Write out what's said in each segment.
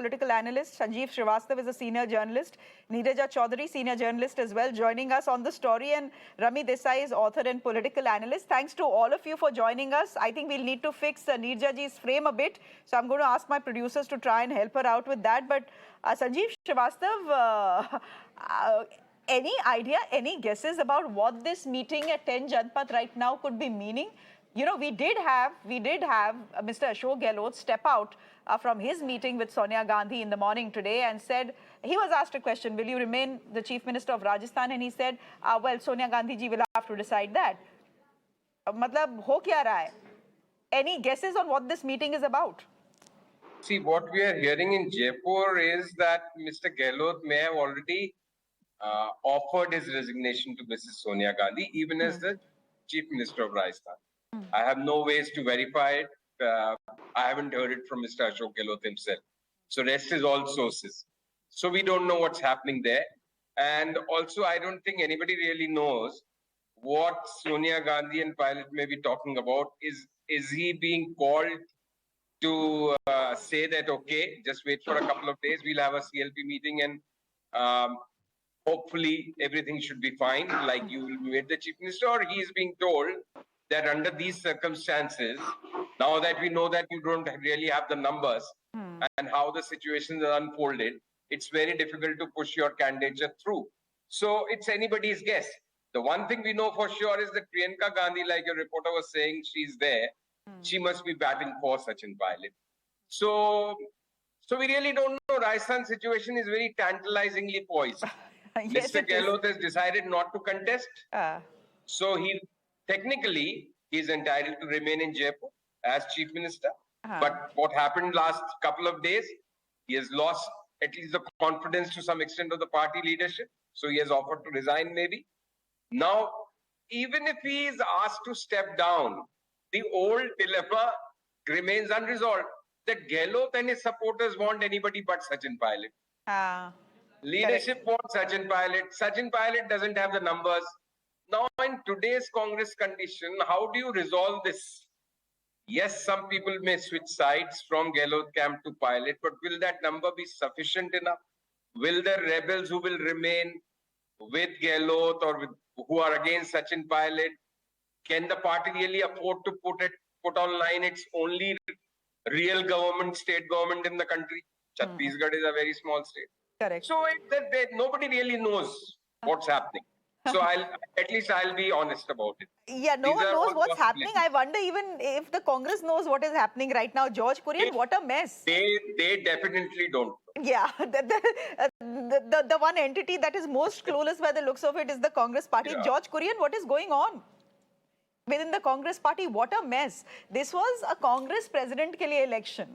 political analyst. Sanjeev Srivastava is a senior journalist. Neeraja Chaudhary, senior journalist as well, joining us on the story. And Rami Desai is author and political analyst. Thanks to all of you for joining us. I think we'll need to fix Neeraja ji's frame a bit. So I'm going to ask my producers to try and help her out with that. But Sanjeev Srivastava, any idea, any guesses about what this meeting at 10 Janpath right now could be meaning? You know, we did have Mr. Ashok Gehlot step out from his meeting with Sonia Gandhi in the morning today and said, he was asked a question, will you remain the Chief Minister of Rajasthan? And he said, well, Sonia Gandhi ji will have to decide that. Matlab, ho kya raha hai? Any guesses on what this meeting is about? See, what we are hearing in Jaipur is that Mr. Gehlot may have already offered his resignation to Mrs. Sonia Gandhi, even as the Chief Minister of Rajasthan. I have no ways to verify it. I haven't heard it from Mr. Ashok Gehlot himself. So rest is all sources. So we don't know what's happening there. And also, I don't think anybody really knows what Sonia Gandhi and Pilot may be talking about. Is he being called to say that, okay, just wait for a couple of days, we'll have a CLP meeting and hopefully everything should be fine, like you will be made the Chief Minister, or he is being told that under these circumstances, now that we know that you don't really have the numbers and how the situations are unfolded, it's very difficult to push your candidature through. So it's anybody's guess. The one thing we know for sure is that Priyanka Gandhi, like your reporter was saying, she's there. She must be batting for Sachin Pilot. So we really don't know. Rajasthan situation is very tantalizingly poised. Yes, Mr. Gehlot has decided not to contest. So technically, he's entitled to remain in Jaipur as Chief Minister. But what happened last couple of days, he has lost at least the confidence to some extent of the party leadership. So he has offered to resign maybe. Now, even if he is asked to step down, the old dilemma remains unresolved. That Gehlot and his supporters want anybody but Sachin Pilot. Leadership wants Sachin Pilot. Sachin Pilot doesn't have the numbers. Now, in today's Congress condition, how do you resolve this? Yes, some people may switch sides from Gehlot camp to Pilot, but will that number be sufficient enough? Will the rebels who will remain with Gehlot or who are against Sachin Pilot, can the party really afford to put online its only real government, state government in the country? Chhattisgarh is a very small state. Correct. So nobody really knows what's happening. So at least I'll be honest about it. Yeah, no one knows what's happening. I wonder even if the Congress knows what is happening right now. George Kurian, what a mess. They definitely don't. Yeah, the one entity that is most clueless by the looks of it is the Congress party. Yeah. George Kurian, what is going on within the Congress party? What a mess. This was a Congress president ke liye election.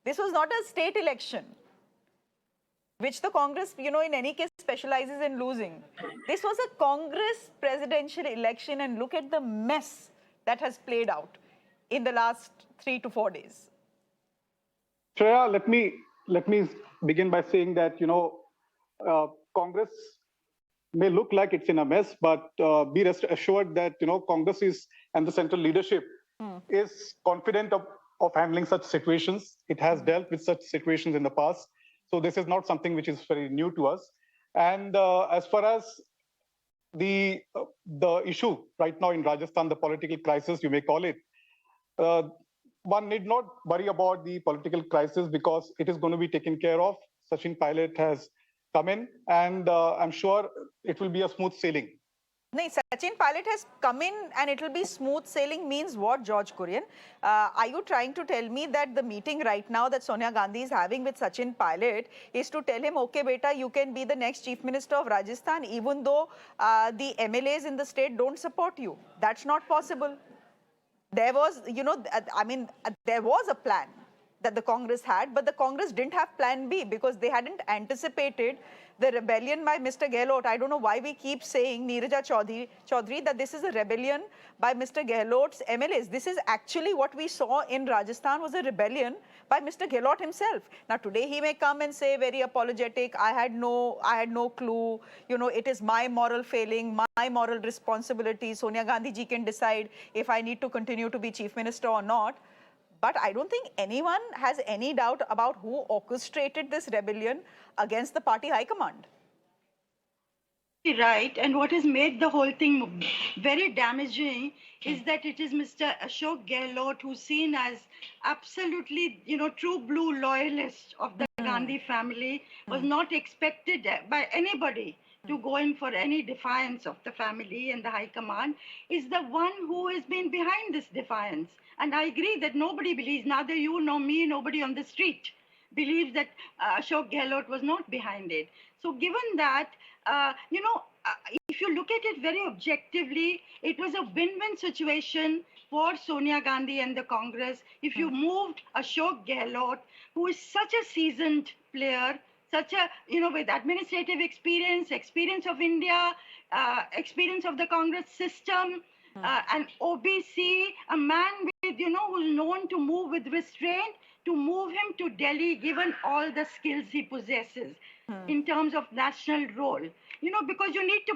This was not a state election, which the Congress, you know, in any case specializes in losing. This was a Congress presidential election, and look at the mess that has played out in the last 3 to 4 days. Shreya, let me begin by saying that, you know, Congress may look like it's in a mess, but be rest assured that, you know, Congress is, and the central leadership is confident of handling such situations. It has dealt with such situations in the past. So this is not something which is very new to us. And as far as the issue right now in Rajasthan, the political crisis, you may call it, one need not worry about the political crisis because it is going to be taken care of. Sachin Pilot has come in, and I'm sure it will be a smooth sailing. No, Sachin Pilot has come in and it will be smooth sailing means what, George Kurian? Are you trying to tell me that the meeting right now that Sonia Gandhi is having with Sachin Pilot is to tell him, okay, beta, you can be the next Chief Minister of Rajasthan even though the MLAs in the state don't support you? That's not possible. There was, you know, I mean, there was a plan that the Congress had, but the Congress didn't have plan B because they hadn't anticipated the rebellion by Mr. Gehlot. I don't know why we keep saying, Neeraja Chaudhary, that this is a rebellion by Mr. Gehlot's MLAs. This is actually what we saw in Rajasthan was a rebellion by Mr. Gehlot himself. Now today he may come and say very apologetic, I had no clue, you know, it is my moral failing, my moral responsibility. Sonia Gandhi ji can decide if I need to continue to be Chief Minister or not. But I don't think anyone has any doubt about who orchestrated this rebellion against the party high command. Right, and what has made the whole thing very damaging is that it is Mr. Ashok Gehlot who's seen as absolutely, true blue loyalist of the Gandhi family, was not expected by anybody to go in for any defiance of the family and the high command, is the one who has been behind this defiance. And I agree that nobody believes, neither you nor me, nobody on the street believes that Ashok Gehlot was not behind it. So given that, if you look at it very objectively, it was a win-win situation for Sonia Gandhi and the Congress. If you moved Ashok Gehlot, who is such a seasoned player, such a, with administrative experience of India, experience of the Congress system, an OBC, a man with, who's known to move with restraint, to move him to Delhi, given all the skills he possesses in terms of national role. Because you need to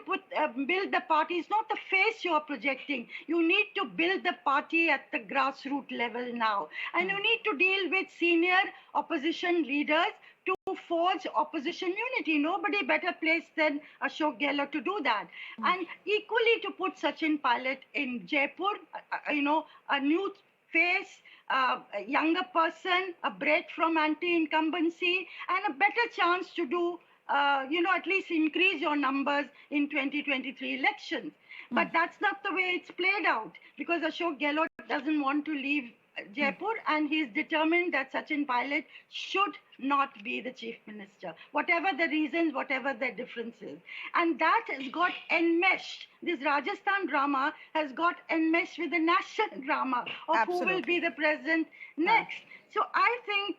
build the party. It's not the face you are projecting. You need to build the party at the grassroots level now. And you need to deal with senior opposition leaders to forge opposition unity. Nobody better placed than Ashok Gehlot to do that. And equally to put Sachin Pilot in Jaipur, a new face, a younger person, a break from anti-incumbency, and a better chance to do, at least increase your numbers in 2023 elections. But that's not the way it's played out, because Ashok Gehlot doesn't want to leave Jaipur, and he's determined that Sachin Pilot should not be the chief minister, whatever the reasons, whatever the differences. And that has got enmeshed. This Rajasthan drama has got enmeshed with the national drama of who will be the president next. So I think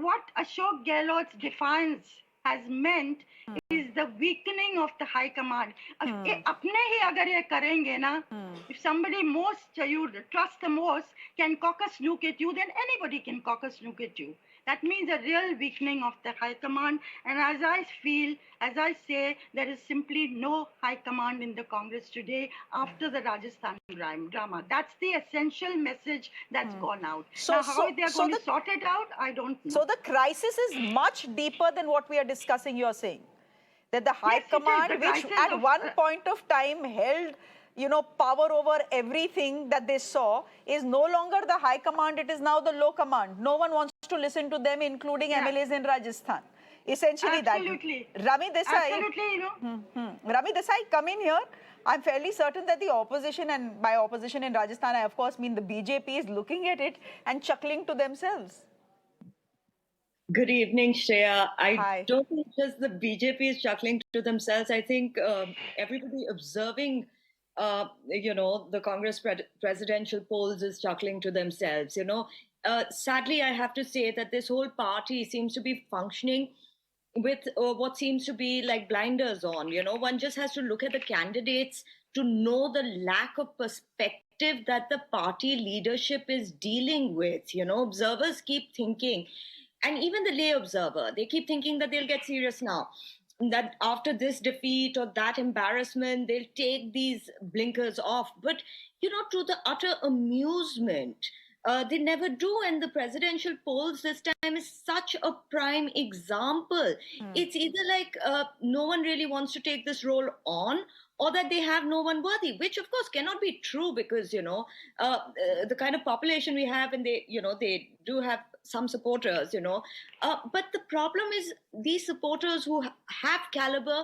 what Ashok Gehlot's defiance has meant is the weakening of the high command. अपने ही अगर ये करेंगे ना, if somebody you trust the most can cock a snook at you, then anybody can cock a snook at you. That means a real weakening of the high command. And as I say, there is simply no high command in the Congress today after the Rajasthan drama. That's the essential message that's gone out. Now, how they're going to sort it out, I don't know. So the crisis is much deeper than what we are discussing, you're saying? That the high command, which at one point of time held power over everything that they saw, is no longer the high command, it is now the low command. No one wants to listen to them, including MLAs in Rajasthan. Essentially Absolutely. that. Rami Desai, Absolutely, Rami Desai, come in here. I'm fairly certain that the opposition, and by opposition in Rajasthan, I of course mean the BJP, is looking at it and chuckling to themselves. Good evening, Shreya. Hi. Don't think just the BJP is chuckling to themselves. I think everybody observing, the Congress presidential polls is chuckling to themselves. Sadly, I have to say that this whole party seems to be functioning with what seems to be like blinders on. One just has to look at the candidates to know the lack of perspective that the party leadership is dealing with. Observers keep thinking, and even the lay observer, they keep thinking that they'll get serious now, that after this defeat or that embarrassment, they'll take these blinkers off. But, to the utter amusement, they never do. And the presidential polls this time is such a prime example. It's either like no one really wants to take this role on, or that they have no one worthy, which of course cannot be true, because, the kind of population we have, and they do have some supporters, but the problem is these supporters who have caliber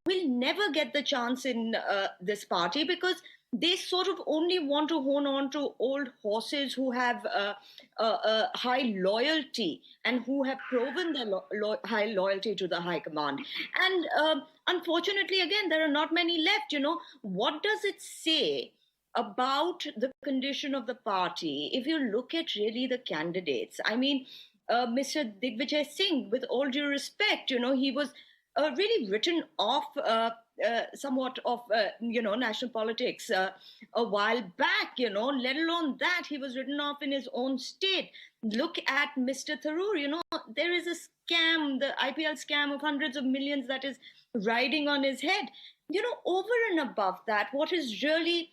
will never get the chance in this party, because they sort of only want to hone on to old horses who have high loyalty and who have proven their high loyalty to the high command. And unfortunately, again, there are not many left. What does it say about the condition of the party if you look at really the candidates? I mean, Mr. Digvijay Singh, with all due respect, he was really written off somewhat of, national politics a while back, let alone that he was written off in his own state. Look at Mr. Tharoor, there is a scam, the IPL scam of hundreds of millions that is riding on his head. Over and above that, what is really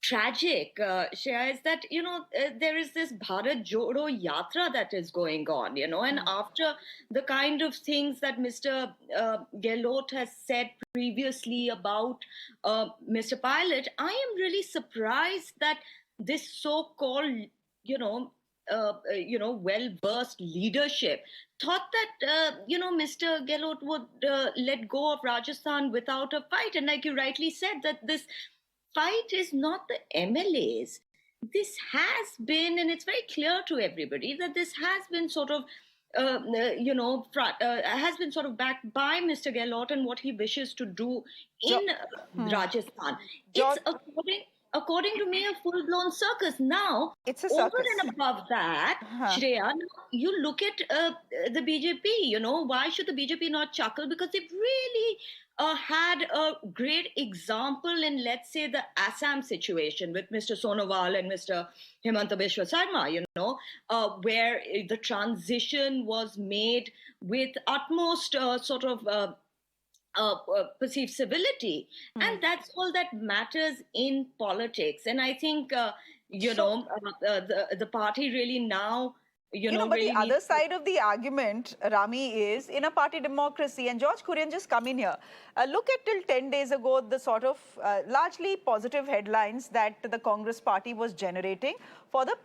tragic, Shreya, is that, there is this Bharat Jodo Yatra that is going on, and after the kind of things that Mr. Gehlot has said previously about Mr. Pilot, I am really surprised that this so-called, well-versed leadership thought that, Mr. Gehlot would let go of Rajasthan without a fight. And like you rightly said, that this fight is not the MLAs. This has been, and it's very clear to everybody that this has been sort of, has been sort of backed by Mr. Gehlot and what he wishes to do in Rajasthan. George- It's according to me, a full-blown circus. Now, It's a over circus. and above that, Shreya, now you look at the BJP, why should the BJP not chuckle? Because they've really had a great example in, let's say, the Assam situation with Mr. Sonowal and Mr. Himanta Biswa Sarma, where the transition was made with utmost sort of perceived civility, and that's all that matters in politics. And I think the party really now But really the other needs to- side of the argument, Rami, is in a party democracy, and George Kurian just come in here. Look at till 10 days ago, the sort of largely positive headlines that the Congress party was generating for the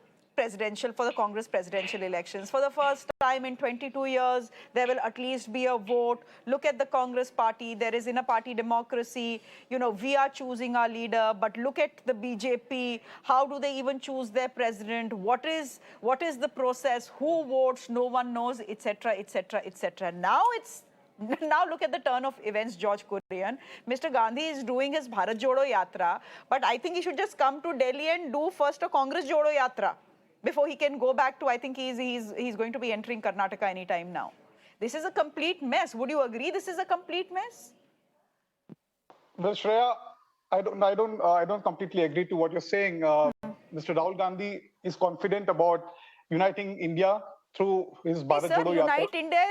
Congress presidential elections. For the first time in 22 years, there will at least be a vote. Look at the Congress party. There is in a party democracy. We are choosing our leader, but look at the BJP. How do they even choose their president? What is the process? Who votes? No one knows, etc., etc., etc. Now look at the turn of events, George Kurian. Mr. Gandhi is doing his Bharat Jodo Yatra, but I think he should just come to Delhi and do first a Congress Jodo Yatra before he can go back to, I think he's going to be entering Karnataka anytime now. This is a complete mess. Would you agree this is a complete mess? Well, Shreya, I don't completely agree to what you're saying. Mr. Rahul Gandhi is confident about uniting India through his Bharat Sir, Jodo Yatra. unite India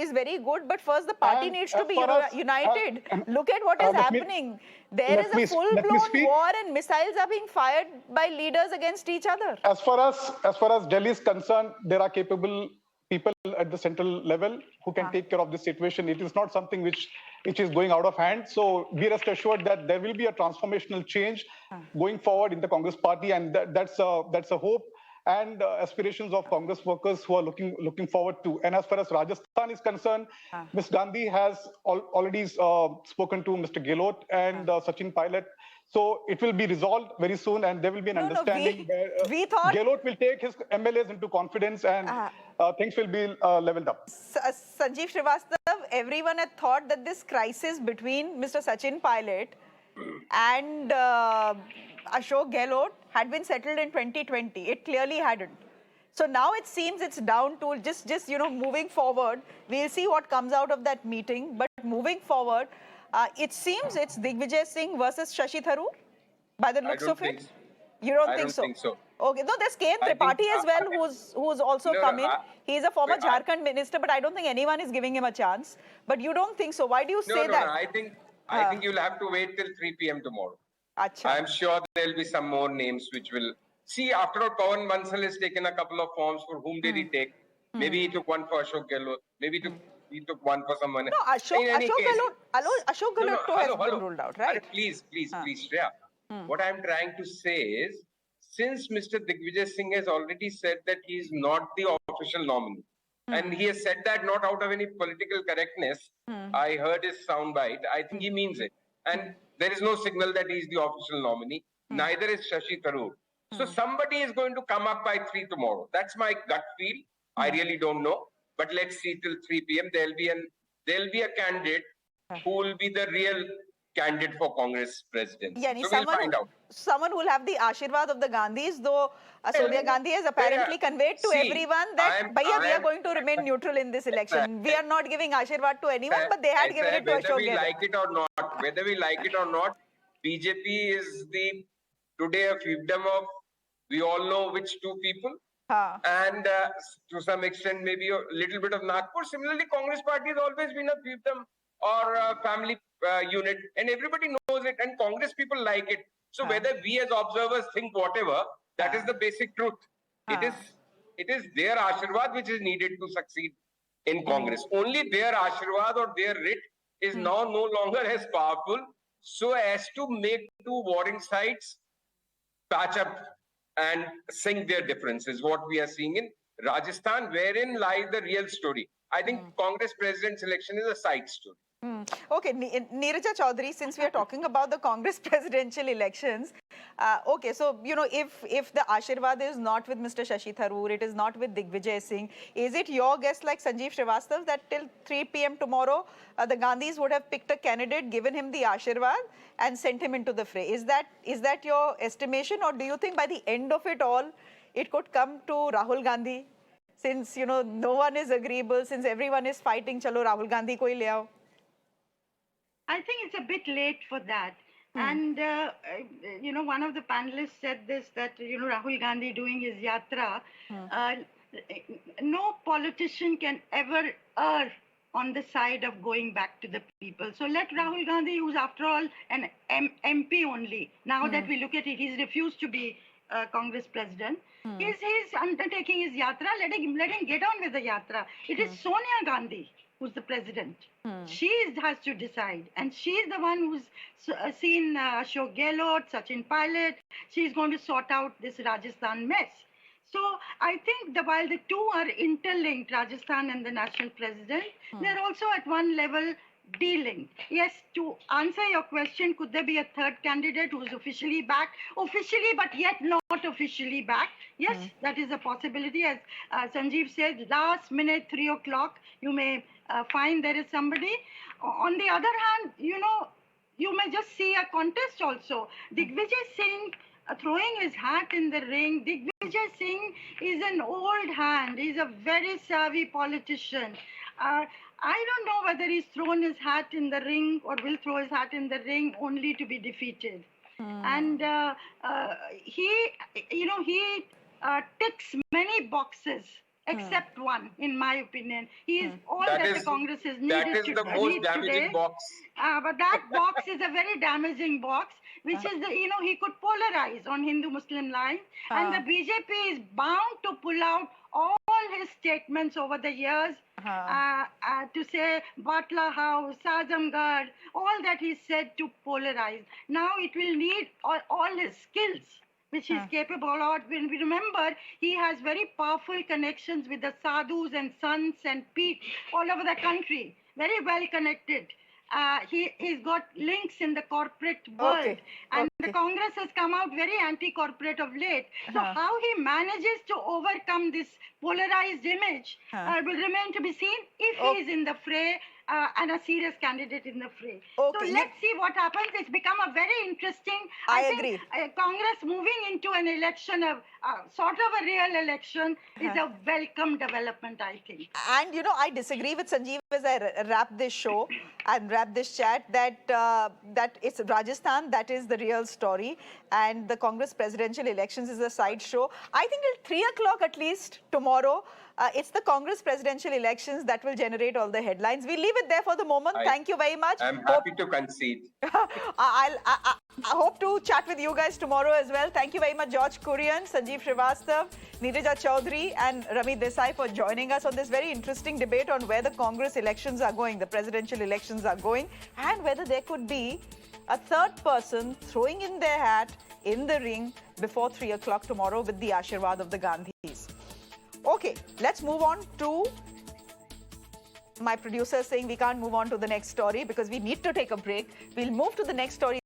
is very good, but first the party And needs to as be far as- united. Look at what is let me- happening. There is let me a full-blown speak. war and missiles are being fired by leaders against each other. As far as Delhi is concerned, there are capable people at the central level who can take care of this situation. It is not something which is going out of hand. So be rest assured that there will be a transformational change going forward in the Congress party, and that's a hope and aspirations of Congress workers who are looking forward to. And as far as Rajasthan is concerned, Ms. Gandhi has already spoken to Mr. Gehlot and Sachin Pilot. So it will be resolved very soon, and there will be an understanding where we thought Gehlot will take his MLAs into confidence, and things will be leveled up. Sanjeev Srivastava, everyone had thought that this crisis between Mr. Sachin Pilot and Ashok Gehlot had been settled in 2020. It clearly hadn't. So now it seems it's down to just moving forward. We'll see what comes out of that meeting. But moving forward, it seems it's Digvijay Singh versus Shashi Tharoor by the looks of it. You don't I think don't so? think so. Okay, no, there's K. I think- Tripathi as well, who's also No, come in. I- He's a former Wait, I- Jharkhand minister, but I don't think anyone is giving him a chance. But you don't think so? Why do you say No, that? I think you'll have to wait till 3 p.m. tomorrow. Acha. I'm sure there'll be some more names which will... See, after all, Pawan Bansal has taken a couple of forms. For whom did he take? Maybe he took one for Ashok Gehlot. Maybe he took one for someone. No, Ashok Gehlot too has been ruled out, right? Please, Shreya. What I'm trying to say is, since Mr. Digvijay Singh has already said that he is not the official nominee, and he has said that not out of any political correctness, I heard his soundbite, I think he means it. And there is no signal that he is the official nominee, neither is Shashi Tharoor. So somebody is going to come up by 3 tomorrow. That's my gut feel. I really don't know. But let's see till 3 p.m. There'll be a candidate who will be the real candidate for Congress president. Yeah, So we'll find out. Someone who will have the Ashirwad of the Gandhis, though Sonia Gandhi has apparently conveyed to everyone that we are going to remain neutral in this election. We are not giving Ashirwad to anyone, but they had given it to Ashok Gehlot. Whether we like it or not, BJP is today a fiefdom of, we all know which two people. And to some extent, maybe a little bit of Nagpur. Similarly, Congress party has always been a fiefdom or a family unit, and everybody knows it, and Congress people like it. So whether we as observers think whatever, that is the basic truth. It is their Ashirwad which is needed to succeed in Congress. Only their Ashirwad or their writ is now no longer as powerful so as to make two warring sides patch up and sink their differences. What we are seeing in Rajasthan, wherein lies the real story. I think Congress president's election is a side story. Okay, Neeraja Chaudhary, since we are talking about the Congress presidential elections, okay, so, you know, if the Ashirwad is not with Mr. Shashi Tharoor, it is not with Digvijay Singh, is it your guess, like Sanjeev Srivastava, that till 3 p.m. tomorrow, the Gandhis would have picked a candidate, given him the Ashirwad and sent him into the fray? Is that your estimation, or do you think by the end of it all, it could come to Rahul Gandhi? Since, you know, no one is agreeable, since everyone is fighting, chalo Rahul Gandhi ko hi le aao. I think it's a bit late for that. And, you know, one of the panelists said this, that, you know, Rahul Gandhi doing his yatra, no politician can ever err on the side of going back to the people. So let Rahul Gandhi, who's after all an MP only, now that we look at it, he's refused to be Congress president. He's undertaking his yatra, let him get on with the yatra. It is Sonia Gandhi who's the president. She has to decide. And she's the one who's seen Ashok Gehlot, Sachin Pilot. She's going to sort out this Rajasthan mess. So I think while the two are interlinked, Rajasthan and the national president, they're also at one level dealing. Yes, to answer your question, could there be a third candidate who's officially back? Officially, but yet not officially back. Yes, that is a possibility. As Sanjeev said, last minute, 3 o'clock, you may find there is somebody. On the other hand, you know, you may just see a contest also. Digvijay Singh throwing his hat in the ring. Digvijay Singh is an old hand. He's a very savvy politician. I don't know whether he's thrown his hat in the ring or will throw his hat in the ring only to be defeated. And he ticks many boxes. Except one, in my opinion. He is all that the Congress is needed That is the most damaging box. But that box is a very damaging box, which is, you know, he could polarize on Hindu-Muslim lines. And the BJP is bound to pull out all his statements over the years to say Batla House, Azamgarh, all that he said to polarize. Now it will need all his skills, which he's capable of. When we remember, he has very powerful connections with the sadhus and sons and peets all over the country. Very well connected. He's got links in the corporate world. And the Congress has come out very anti-corporate of late. So how he manages to overcome this polarized image will remain to be seen if he is in the fray and a serious candidate in the fray. So let's see what happens. It's become a very interesting, I think, Congress moving into an election, sort of a real election, is a welcome development, I think. And, you know, I disagree with Sanjeev as I wrap this show and wrap this chat that it's Rajasthan, that is the real story, and the Congress presidential elections is a side show. I think till 3 o'clock at least tomorrow, it's the Congress presidential elections that will generate all the headlines. We leave it there for the moment. Thank you very much. I'm happy to concede. I hope to chat with you guys tomorrow as well. Thank you very much, George Kurian, Sanjeev Srivastava, Neeraja Chaudhary and Rami Desai for joining us on this very interesting debate on where the Congress elections are going, the presidential elections are going, and whether there could be a third person throwing in their hat in the ring before 3 o'clock tomorrow with the Ashirwad of the Gandhis. Okay, let's move on to my producer saying we can't move on to the next story because we need to take a break. We'll move to the next story.